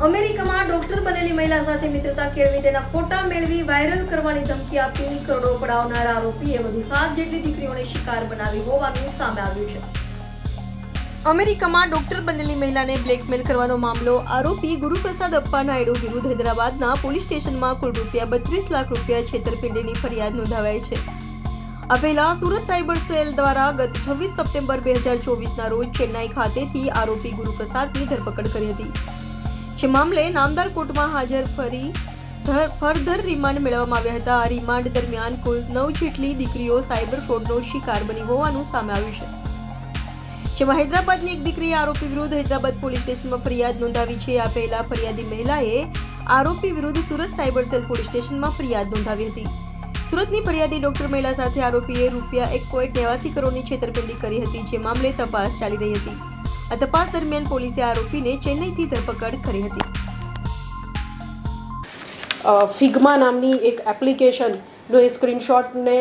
અમેરિકામાં ડોક્ટર બનેલી મહિલા સાથે મિત્રતા કેળવી તેના ફોટા મેળવી વાયરલ કરવાની ધમકી આપી કરોડો પડાવનાર આરોપીએ વધુ 7 જેટલી દીકરીઓને શિકાર બનાવી હોવાનું સામે આવ્યું છે। અમેરિકામાં ડોક્ટર બનેલી મહિલાને બ્લેકમેલ કરવાનો મામલો આરોપી ગુરુપ્રસાદ અપ્પા નાયડુ વિરુદ્ધ હૈદરાબાદના પોલીસ સ્ટેશનમાં કુલ ₹32 લાખ છેતરપિંડીની ફરિયાદ નોંધાવાઈ છે। આ પહેલા સુરત સાયબર સેલ દ્વારા ગત 26 સપ્ટેમ્બર 2024ના રોજ ચેન્નાઈ ખાતેથી આરોપી ગુરુપ્રસાદની ધરપકડ કરી હતી। જે મામલે નામદાર કોર્ટમાં હાજર ફર્ધર રિમાન્ડ મેળવવામાં આવ્યા હતા। આ રિમાન્ડ દરમિયાન કુલ 9 જેટલી દીકરીઓ સાયબર ફ્રોડનો શિકાર બની હોવાનું સામે આવ્યું છે। જેમાં હૈદરાબાદની એક દીકરીએ આરોપી વિરુદ્ધ હૈદરાબાદ પોલીસ સ્ટેશનમાં ફરિયાદ નોંધાવી છે। આ પહેલા ફરિયાદી મહિલાએ આરોપી વિરુદ્ધ સુરત સાયબર સેલ પોલીસ સ્ટેશનમાં ફરિયાદ નોંધાવી હતી। સુરતની ફરિયાદી ડોક્ટર મહિલા સાથે આરોપીએ ₹1.89 કરોડની છેતરપિંડી કરી હતી। જે મામલે તપાસ ચાલી રહી હતી। આ તપાસ દરમિયાન પોલીસે આરોપીને ચેન્નઈથી ધરપકડ કરી હતી। ફિગ્મા નામની એક એપ્લિકેશનનો એ સ્ક્રીનશોટને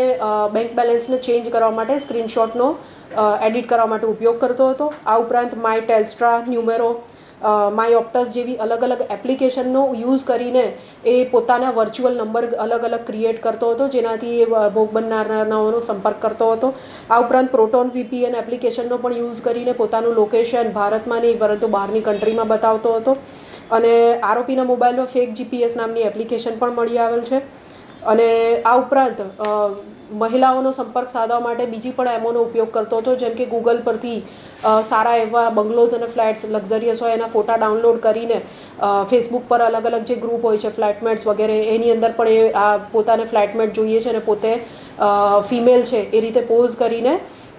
બેંક બેલેન્સને ચેન્જ કરવા માટે સ્ક્રીનશોટનો એડિટ કરવા માટે ઉપયોગ કરતો હતો। આ ઉપરાંત માય ટેલ્સ્ટ્રા, ન્યુમેરો, માય ઓપ્ટસ જેવી અલગ અલગ એપ્લિકેશનનો યુઝ કરીને એ પોતાના વર્ચ્યુઅલ નંબર અલગ અલગ ક્રિએટ કરતો હતો, જેનાથી એ ભોગ બનનારાનો સંપર્ક કરતો હતો। આ ઉપરાંત પ્રોટોન VPN એપ્લિકેશનનો પણ યુઝ કરીને પોતાનું લોકેશન ભારતમાં નહીં પરંતુ બહારની કન્ટ્રીમાં બતાવતો હતો। અને આરોપીના મોબાઈલમાં ફેક GPS નામની એપ્લિકેશન પણ મળી આવેલ છે। અને આ ઉપરાંત મહિલાઓનો સંપર્ક સાધવા માટે બીજી પણ એમોનો ઉપયોગ કરતો હતો, જેમ કે ગૂગલ પરથી સારા એવા બંગલોઝ અને ફ્લેટ્સ લક્ઝરિયસ હોય એના ફોટા ડાઉનલોડ કરીને ફેસબુક પર અલગ અલગ જે ગ્રુપ હોય છે ફ્લેટમેટ્સ વગેરે એની અંદર પણ એ આ પોતાને ફ્લેટમેટ જોઈએ છે અને પોતે ફિમેલ છે એ રીતે પોઝ કરીને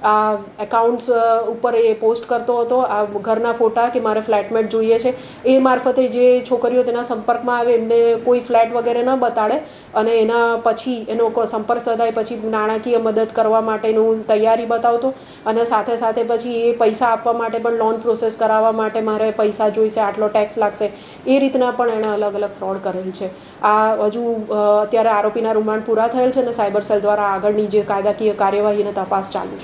આ એકાઉન્ટ્સ ઉપર એ પોસ્ટ કરતો હતો આ ઘરના ફોટા કે મારે ફ્લેટમેટ જોઈએ છે। એ મારફતે જે છોકરીઓ તેના સંપર્કમાં આવે એમને કોઈ ફ્લેટ વગેરે ન બતાડે અને એના પછી એનો સંપર્ક સધાય પછી નાણાકીય મદદ કરવા માટેનું તૈયારી બતાવતો અને સાથે સાથે પછી એ પૈસા આપવા માટે પણ લોન પ્રોસેસ કરાવવા માટે મારે પૈસા જોઈશે, આટલો ટેક્સ લાગશે, એ રીતના પણ એણે અલગ અલગ ફ્રોડ કરેલ છે। આ હજુ અત્યારે આરોપીના રિમાન્ડ પૂરા થયેલ છે અને સાયબર સેલ દ્વારા આગળની જે કાયદાકીય કાર્યવાહી અને તપાસ ચાલુ છે।